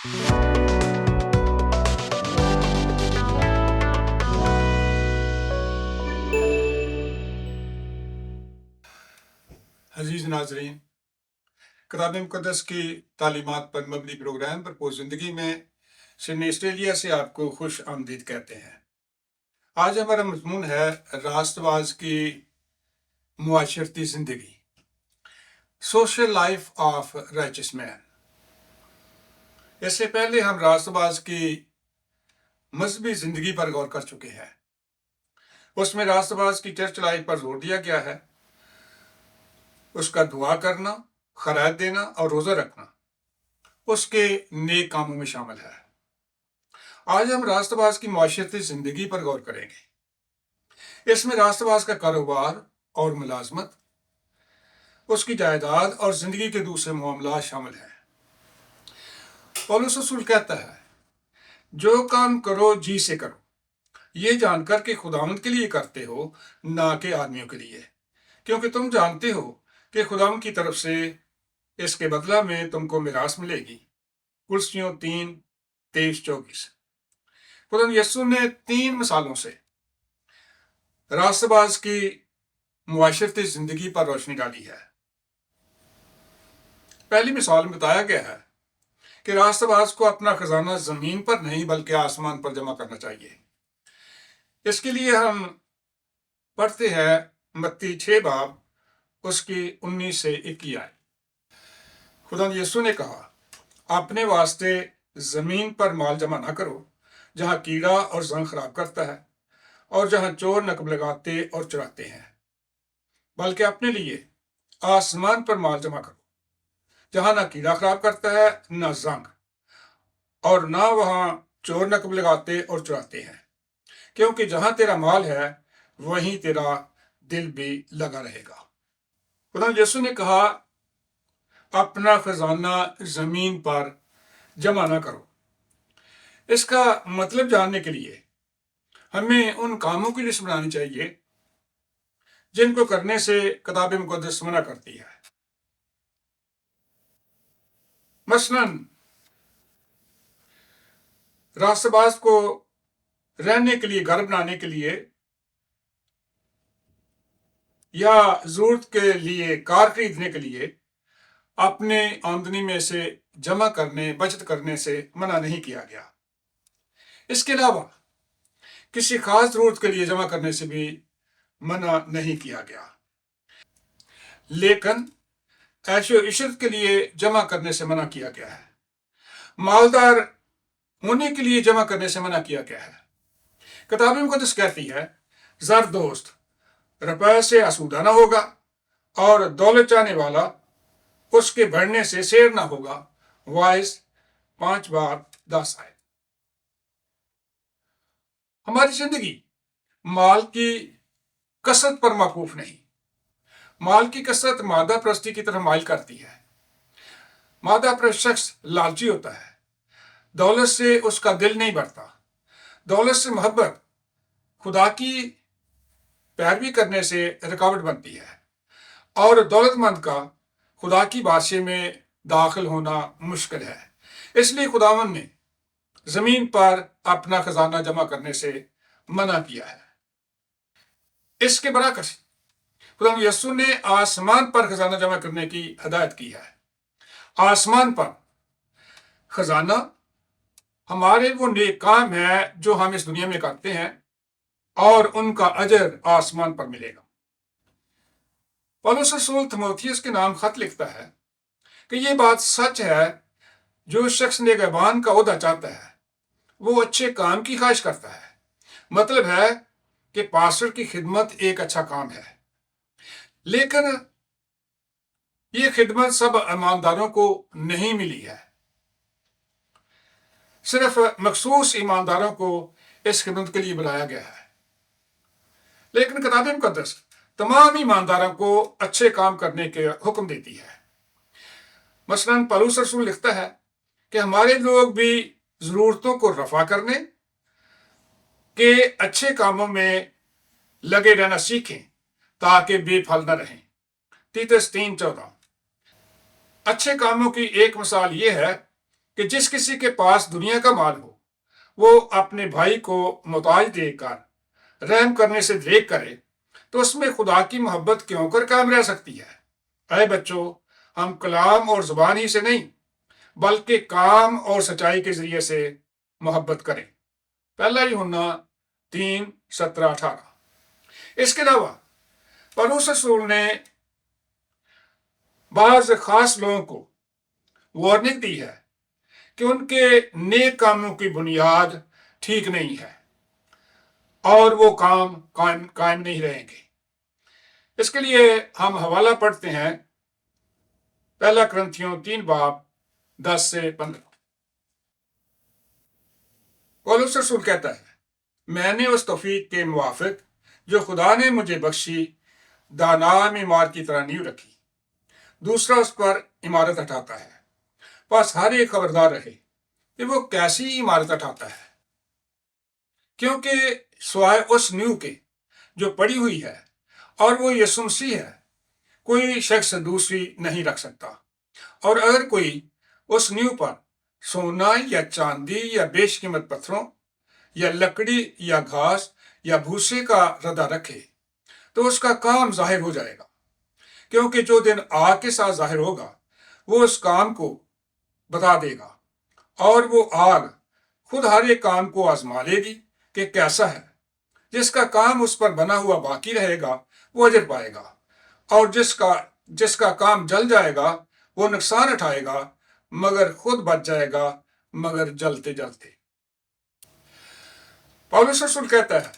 अजीज नाजरीन, किताब मुक़द्दस की तालीमात पर मबनी प्रोग्राम भरपूर ज़िंदगी में सिडनी ऑस्ट्रेलिया से आपको खुश आमदीद कहते हैं। आज हमारा मज़मून है रास्तबाज की मुआशरती ज़िंदगी, social life of righteous man. इससे पहले हम रास्तबाज की मजहबी ज़िंदगी पर गौर कर चुके हैं। उसमें रास्तबाज की चर्च लाइफ पर जोर दिया गया है। उसका दुआ करना, खैरात देना और रोज़ा रखना उसके नेक कामों में शामिल है। आज हम रास्तबाज की माशरती ज़िंदगी पर गौर करेंगे। इसमें रास्तबाज का कारोबार और मुलाजमत, उसकी जायदाद और ज़िंदगी के दूसरे मामला शामिल हैं। पौलुस रसूल कहता है, जो काम करो जी से करो, ये जानकर कि खुदावंद के लिए करते हो, ना कि आदमियों के लिए, क्योंकि तुम जानते हो कि खुदावंद की तरफ से इसके बदला में तुमको मिरास मिलेगी। कुलसियों 3:23-24। खुदावंद यीशु ने 3 मिसालों से रास्तबाज की मुआशरती जिंदगी पर रोशनी डाली है। पहली मिसाल में बताया गया है कि रास्तबाज को अपना खजाना जमीन पर नहीं बल्कि आसमान पर जमा करना चाहिए। इसके लिए हम पढ़ते हैं मत्ती 6 बाब उसकी 19 से 21 आयत। खुदा यीशु ने कहा, अपने वास्ते जमीन पर माल जमा ना करो, जहां कीड़ा और जंग खराब करता है और जहां चोर नकब लगाते और चुराते हैं, बल्कि अपने लिए आसमान पर माल जमा करो, जहां ना कीड़ा खराब करता है, ना जंग, और ना वहां चोर नकब लगाते और चुराते हैं, क्योंकि जहां तेरा माल है वहीं तेरा दिल भी लगा रहेगा। खुदा यीशु ने कहा, अपना खजाना जमीन पर जमा ना करो। इसका मतलब जानने के लिए हमें उन कामों की लिस्ट बनानी चाहिए जिनको करने से किताब मुक़द्दस मना करती है। मसलन रास्तबाज को रहने के लिए, घर बनाने के लिए या जरूरत के लिए कार खरीदने के लिए अपने आमदनी में से जमा करने, बचत करने से मना नहीं किया गया। इसके अलावा किसी खास जरूरत के लिए जमा करने से भी मना नहीं किया गया, लेकिन ऐशो इशरत के लिए जमा करने से मना किया गया है। मालदार होने के लिए जमा करने से मना किया गया है। किताब मुक़द्दस कहती है, ज़र दोस्त रुपए से आसूदा ना होगा और दौलत चाहने वाला उसके बढ़ने से शेर ना होगा। वाइस 5:10 आए। हमारी जिंदगी माल की कसरत पर मौकूफ नहीं। माल की कसरत मादा प्रस्ती की तरफ माइल करती है। मादा प्रस्त शख्स लालची होता है। दौलत से उसका दिल नहीं बढ़ता। दौलत से मोहब्बत खुदा की पैरवी करने से रुकावट बनती है, और दौलतमंद का खुदा की बादशाही में दाखिल होना मुश्किल है। इसलिए खुदावंद ने जमीन पर अपना खजाना जमा करने से मना किया है। इसके बरअक्स खुदा यीशु ने आसमान पर खजाना जमा करने की हदायत की है। आसमान पर खजाना हमारे वो नेक काम है जो हम इस दुनिया में करते हैं, और उनका अजर आसमान पर मिलेगा। पौलुस रसूल तीमुथियुस के नाम खत लिखता है कि ये बात सच है, जो शख्स निगहबान का ओहदा चाहता है वो अच्छे काम की ख्वाहिश करता है। मतलब है कि पास्टर की खिदमत एक अच्छा काम है, लेकिन ये खिदमत सब ईमानदारों को नहीं मिली है। सिर्फ मखसूस ईमानदारों को इस खिदमत के लिए बुलाया गया है। लेकिन किताब मुक़द्दस तमाम ईमानदारों को अच्छे काम करने के हुक्म देती है। मसलन पौलुस रसूल लिखता है कि हमारे लोग भी जरूरतों को रफा करने के अच्छे कामों में लगे रहना सीखें, ताकि बेफल न रहें। तीतस 3:14। अच्छे कामों की एक मिसाल यह है کہ जिस किसी के पास दुनिया का माल हो वो अपने भाई को मोहताज देखकर रहम करने से देख करे तो उसमें खुदा की मोहब्बत क्यों कर कायम रह सकती है। अरे बच्चों, हम कलाम और जुबान ही से नहीं बल्कि काम और सच्चाई के जरिए से मोहब्बत करें। पहला यूहन्ना 3:17-18। इसके अलावा पौलुस रसूल ने बाज खास लोगों को वार्निंग दी है कि उनके नेक कामों की बुनियाद ठीक नहीं है और वो काम कायम नहीं रहेंगे। इसके लिए हम हवाला पढ़ते हैं, पहला करंथियों 3:10-15। पौलुस रसूल कहता है, मैंने उस तौफीक के मुवाफिक जो खुदा ने मुझे बख्शी दानाम इमारत की तरह नींव रखी, दूसरा उस पर इमारत हटाता है। बस हर एक खबरदार रहे कि वो कैसी इमारत हटाता है, क्योंकि स्वाय उस नींव के जो पड़ी हुई है और वो यीशु मसीह है, कोई शख्स दूसरी नहीं रख सकता। और अगर कोई उस नींव पर सोना या चांदी या बेशकीमत पत्थरों या लकड़ी या घास या भूसे का रदा रखे तो उसका काम जाहिर हो जाएगा, क्योंकि जो दिन आग के साथ जाहिर होगा वो उस काम को बता देगा, और वो आग खुद हर एक काम को आजमा लेगी कि कैसा है। जिसका काम उस पर बना हुआ बाकी रहेगा वो अजर पाएगा, और जिसका काम जल जाएगा वो नुकसान उठाएगा, मगर खुद बच जाएगा, मगर जलते जलते। पौलुस रसूल कहता है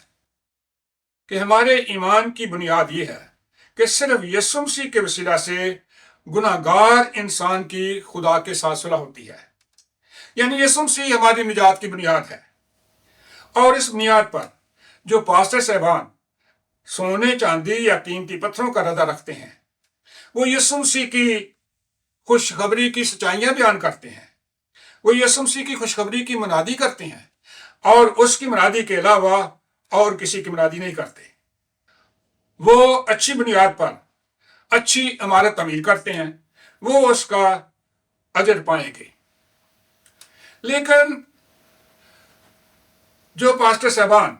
कि हमारे ईमान की बुनियाद ये है कि सिर्फ यीशु मसीह के वसीला से गुनाहगार इंसान की खुदा के साथ सुलह होती है। यानी यीशु मसीह हमारी निजात की बुनियाद है, और इस बुनियाद पर जो पास्टर साहबान सोने चांदी या कीमती पत्थरों का रदा रखते हैं वो यीशु मसीह की खुशखबरी की सच्चाइयां बयान करते हैं, वो यीशु मसीह की खुशखबरी की मुनादी करते हैं और उसकी मुनादी के अलावा और किसी की मुनादी नहीं करते। वो अच्छी बुनियाद पर अच्छी इमारत तमीर करते हैं, वो उसका अजर पाएंगे। लेकिन जो पास्टर साहबान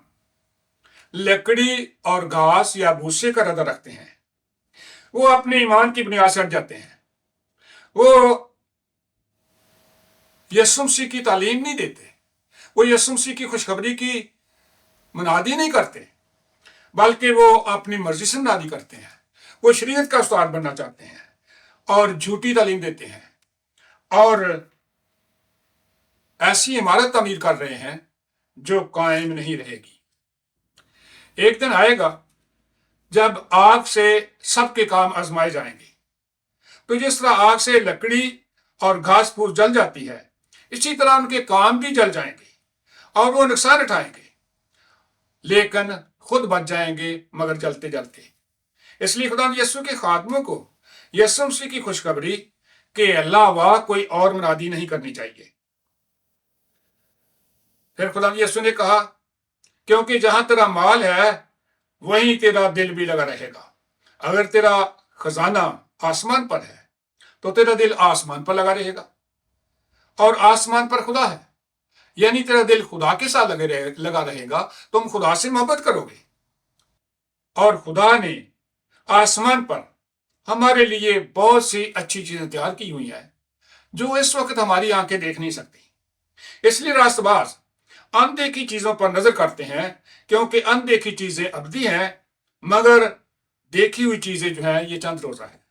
लकड़ी और घास या भूसे का रदा रखते हैं वो अपने ईमान की बुनियाद से हट जाते हैं। वो यीशु मसीह की तालीम नहीं देते, वो यीशु मसीह की खुशखबरी की मुनादी नहीं करते, बल्कि वो अपनी मर्जी से मुनादी करते हैं। वो शरीयत का उस्ताद बनना चाहते हैं और झूठी तालीम देते हैं और ऐसी इमारत तमीर कर रहे हैं जो कायम नहीं रहेगी। एक दिन आएगा जब आग से सबके काम आजमाए जाएंगे। तो जिस तरह आग से लकड़ी और घास फूस जल जाती है, इसी तरह उनके काम भी जल जाएंगे और वो नुकसान उठाएंगे, लेकिन खुद बच जाएंगे मगर जलते जलते। इसलिए खुदा यीशु के खादमों को यीशु मसीह की खुशखबरी के अलावा कोई और मुनादी नहीं करनी चाहिए। फिर खुदा यीशु ने कहा, क्योंकि जहां तेरा माल है वहीं तेरा दिल भी लगा रहेगा। अगर तेरा खजाना आसमान पर है तो तेरा दिल आसमान पर लगा रहेगा, और आसमान पर खुदा है, यानी तेरा दिल खुदा के साथ लगा रहेगा। तुम खुदा से मोहब्बत करोगे, और खुदा ने आसमान पर हमारे लिए बहुत सी अच्छी चीजें तैयार की हुई हैं जो इस वक्त हमारी आंखें देख नहीं सकती। इसलिए रास्तबाज अनदेखी चीजों पर नजर करते हैं, क्योंकि अनदेखी चीजें अबदी हैं, मगर देखी हुई चीजें जो है ये चंद रोजा है।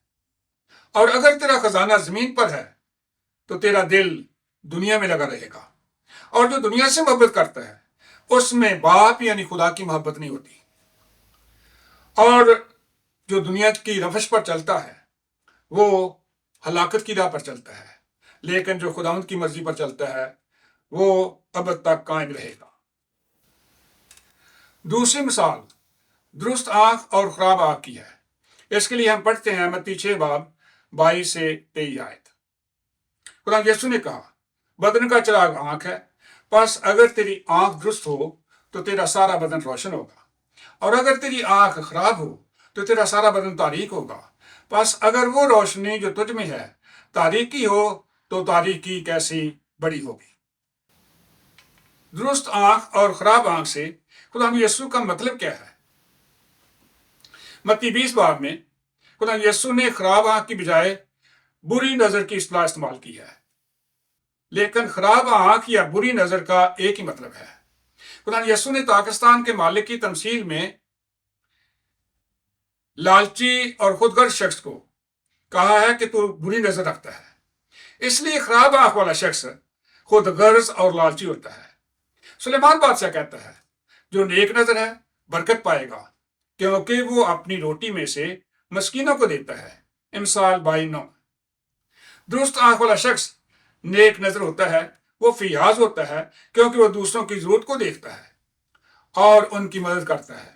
और अगर तेरा खजाना जमीन पर है तो तेरा दिल दुनिया में लगा रहेगा, और जो दुनिया से मोहब्बत करता है उसमें बाप यानी खुदा की मोहब्बत नहीं होती। और जो दुनिया की रफश पर चलता है वो हलाकत की राह पर चलता है, लेकिन जो खुदावंद की मर्जी पर चलता है वो अब तक कायम रहेगा। दूसरी मिसाल दुरुस्त आंख और खराब आंख की है। इसके लिए हम पढ़ते हैं मत्ती 6:22-23 आयत। खुदा यीशु ने कहा, बदन का चिराग आंख है, बस अगर तेरी आंख दुरुस्त हो तो तेरा सारा बदन रोशन होगा, और अगर तेरी आंख खराब हो तो तेरा सारा बदन तारीक होगा। बस अगर वो रोशनी जो तुझ में है तारीकी हो तो तारीकी कैसी बड़ी होगी। दुरुस्त आंख और खराब आंख से खुदा यीशु का मतलब क्या है? मत्ती 20 बाब में खुदा यीशु ने खराब आंख की बजाय बुरी नजर की इस्तेलाह इस्तेमाल की है। लेकिन खराब आंख या बुरी नजर का एक ही मतलब है। खुदा यीशु ने पाकिस्तान के मालिक की तमसील में लालची और खुदगर्ज शख्स को कहा है कि तू बुरी नजर रखता है, इसलिए खराब आंख वाला शख्स खुदगर्ज और लालची होता है। सुलेमान बादशाह कहता है, जो नेक नजर है बरकत पाएगा, क्योंकि वो अपनी रोटी में से मस्कीनों को देता है। इमसाल 22:9। दुरुस्त आंख वाला शख्स नेक नजर होता है, वो फियाज होता है, क्योंकि वो दूसरों की जरूरत को देखता है और उनकी मदद करता है।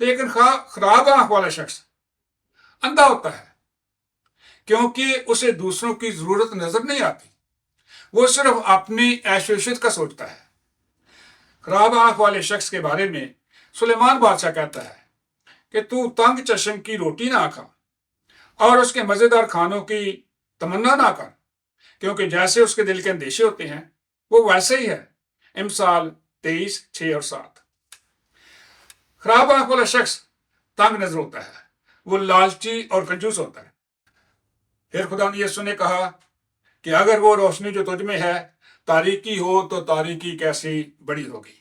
लेकिन खराब आंख वाला शख्स अंधा होता है, क्योंकि उसे दूसरों की जरूरत नजर नहीं आती, वो सिर्फ अपनी ऐशोशत का सोचता है। खराब आंख वाले शख्स के बारे में सुलेमान बादशाह कहता है कि तू तंग चश्म की रोटी ना खा और उसके मजेदार खानों की तमन्ना ना कर, क्योंकि जैसे उसके दिल के अंदेशे होते हैं वो वैसे ही है। इमसाल 23:6-7। खराब आंख वाला शख्स तंग नजर होता है, वो लालची और कंजूस होता है। फिर खुदा यीशु ने कहा कि अगर वो रोशनी जो तुझ में है तारीकी हो तो तारीकी कैसी बड़ी होगी।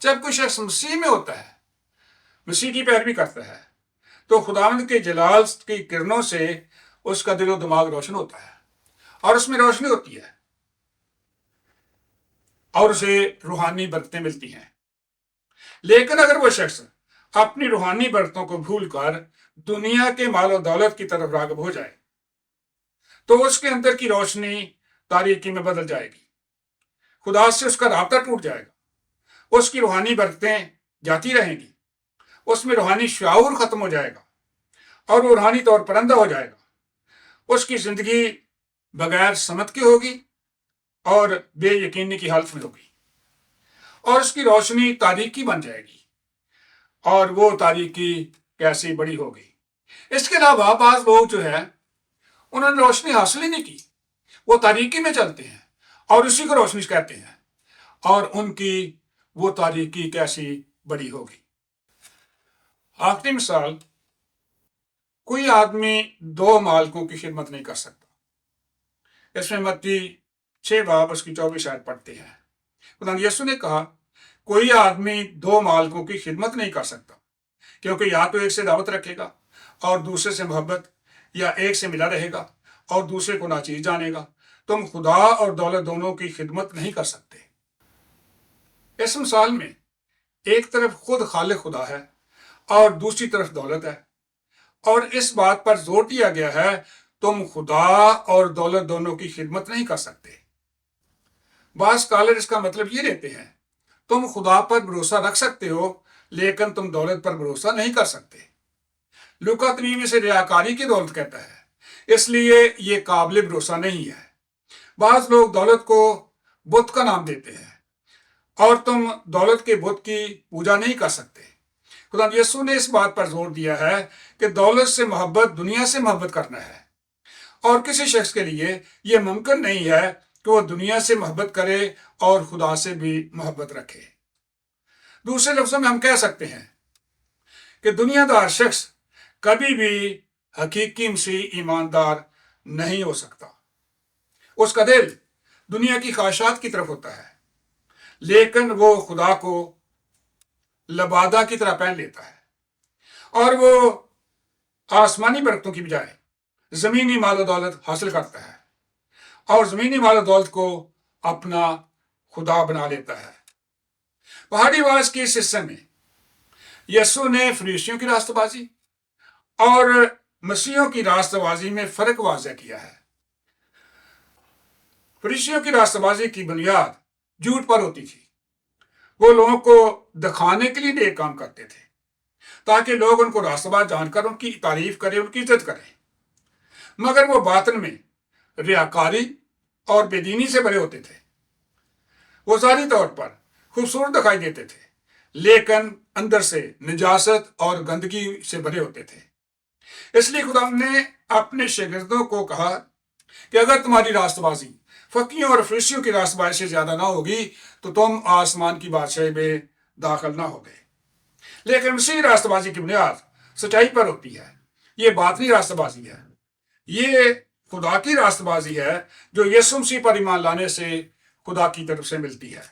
जब कोई शख्स मसीह में होता है, मसीह की पैरवी करता है, तो खुदावंद के जलाल की किरणों से उसका दिलो दिमाग रोशन होता है और उसमें रोशनी होती है और उसे रूहानी बरकतें मिलती हैं। लेकिन अगर वो शख्स अपनी रूहानी बरकतों को भूलकर दुनिया के मालो दौलत की तरफ रागब हो जाए, तो उसके अंदर की रोशनी तारीकी में बदल जाएगी। खुदा से उसका राब्ता टूट जाएगा, उसकी रूहानी बरकतें जाती रहेंगी, उसमें रूहानी शऊर खत्म हो जाएगा और वो रूहानी तौर पर अंधा हो जाएगा। उसकी जिंदगी बगैर समझ के होगी और बेयकीनी की हालत में होगी और उसकी रोशनी तारीकी बन जाएगी और वो तारीकी कैसी बड़ी होगी। इसके अलावा बाज लोग जो है उन्होंने रोशनी हासिल ही नहीं की, वो तारीकी में चलते हैं और उसी को रोशनी कहते हैं और उनकी वो तारीकी कैसी बड़ी होगी। आखिरी मिसाल, कोई आदमी 2 मालिकों की खिदमत नहीं कर सकता। इसमें मत्ती 6 बाब उसकी 24 आयत पढ़ते हैं। खुदा यीशु ने कहा, कोई आदमी 2 मालिकों की खिदमत नहीं कर सकता, क्योंकि या तो एक से दावत रखेगा और दूसरे से मोहब्बत, या एक से मिला रहेगा और दूसरे को नाचीज जानेगा। तुम खुदा और दौलत दोनों की खिदमत नहीं कर सकते। इस मिसाल में एक तरफ खुद खालिक खुदा है और दूसरी तरफ दौलत है, और इस बात पर जोर दिया गया है तुम खुदा और दौलत दोनों की खिदमत नहीं कर सकते। बाज़ स्कॉलर इसका मतलब ये लेते हैं, तुम खुदा पर भरोसा रख सकते हो लेकिन तुम दौलत पर भरोसा नहीं कर सकते। लूका 3 में से रियाकारी की दौलत कहता है, इसलिए ये काबिल भरोसा नहीं है। बाज लोग दौलत को बुत का नाम देते हैं और तुम दौलत के बुत की पूजा नहीं कर सकते। खुदा यीशु ने इस बात पर जोर दिया है कि दौलत से मोहब्बत दुनिया से मोहब्बत करना है, और किसी शख्स के लिए यह मुमकिन नहीं है कि वह दुनिया से मोहब्बत करे और खुदा से भी मोहब्बत रखे। दूसरे लफ्जों में हम कह सकते हैं कि दुनियादार शख्स कभी भी हकीकी मसीह ईमानदार नहीं हो सकता। उसका दिल दुनिया की ख्वाहिशात की तरफ होता है, लेकिन वो खुदा को लबादा की तरह पहन लेता है और वो आसमानी बरकतों की बजाय जमीनी मालो दौलत हासिल करता है और जमीनी मालो दौलत को अपना खुदा बना लेता है। पहाड़ी आवाज के इस हिस्से में यीशु ने फरीसियों की रास्तबाजी और मसीहों की रास्तबाजी में फर्क वाज़ेह किया है। फरीसियों की रास्तबाजी की बुनियाद झूठ पर होती थी। वो लोगों को दिखाने के लिए नेक काम करते थे ताकि लोग उनको रास्तबाज जानकर उनकी तारीफ करें, उनकी इज्जत करें, मगर वो बातन में रियाकारी और बेदीनी से भरे होते थे। वो ज़ाहिरी तौर पर खूबसूरत दिखाई देते थे, लेकिन अंदर से निजासत और गंदगी से भरे होते थे। इसलिए खुदा ने अपने शागिर्दों को कहा کہ اگر تمہاری راست بازی فقیوں اور فرشتوں کی راست بازی سے زیادہ نہ ہوگی تو تم آسمان کی بادشاہی میں داخل نہ ہوگے۔ لیکن مسیحی راست بازی کی بنیاد سچائی پر ہوتی ہے۔ یہ باطنی راست بازی ہے، یہ خدا کی راست بازی ہے جو یسوع مسیح پر ایمان لانے سے خدا کی طرف سے ملتی ہے۔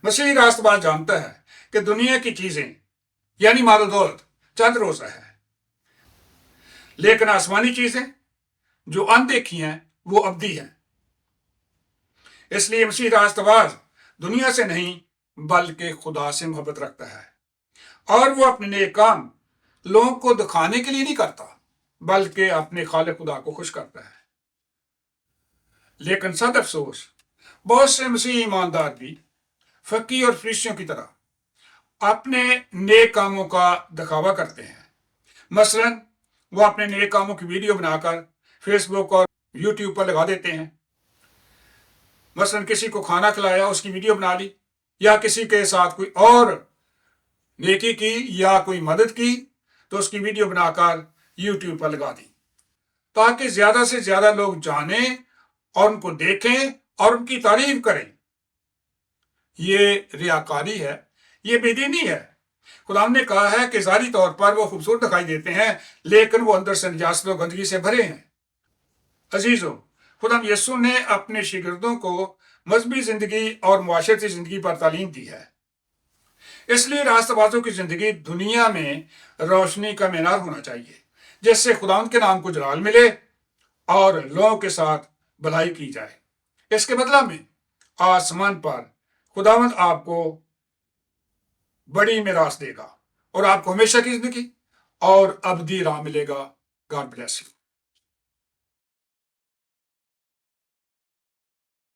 مسیحی راست باز جانتا ہے کہ دنیا کی چیزیں یعنی مال و دولت چند روزہ ہے، لیکن آسمانی چیزیں جو اندیکھی ہیں وہ ابدی ہیں۔ اس لیے مسیحی راست باز دنیا سے نہیں بلکہ خدا سے محبت رکھتا ہے، اور وہ اپنے نیک کام لوگوں کو دکھانے کے لیے نہیں کرتا بلکہ اپنے خالق خدا کو خوش کرتا ہے۔ لیکن صد افسوس، بہت سے مسیحی ایماندار بھی فقی اور فرشتوں کی طرح اپنے نیک کاموں کا دکھاوا کرتے ہیں۔ مثلا وہ اپنے نیک کاموں کی ویڈیو بنا کر فیس بک اور یوٹیوب پر لگا دیتے ہیں۔ مثلا کسی کو کھانا کھلایا، اس کی ویڈیو بنا لی، یا کسی کے ساتھ کوئی اور نیکی کی یا کوئی مدد کی تو اس کی ویڈیو بنا کر یوٹیوب پر لگا دی، تاکہ زیادہ سے زیادہ لوگ جانیں اور ان کو دیکھیں اور ان کی تعریف کریں۔ یہ ریاکاری ہے، یہ بے دینی ہے۔ خدا نے کہا ہے کہ ظاہری طور پر وہ خوبصورت دکھائی دیتے ہیں لیکن وہ اندر سے نجاست و گندگی سے بھرے ہیں۔ عزیزو، خدا یسوع نے اپنے شاگردوں کو مذہبی زندگی اور معاشرتی زندگی پر تعلیم دی ہے۔ اس لیے راست بازوں کی زندگی دنیا میں روشنی کا مینار ہونا چاہیے، جس سے خداوند کے نام کو جلال ملے اور لوگوں کے ساتھ بھلائی کی جائے۔ اس کے بدلہ میں آسمان پر خداوند آپ کو بڑی میراث دے گا اور آپ کو ہمیشہ کی زندگی اور ابدی راہ ملے گا۔ God bless you.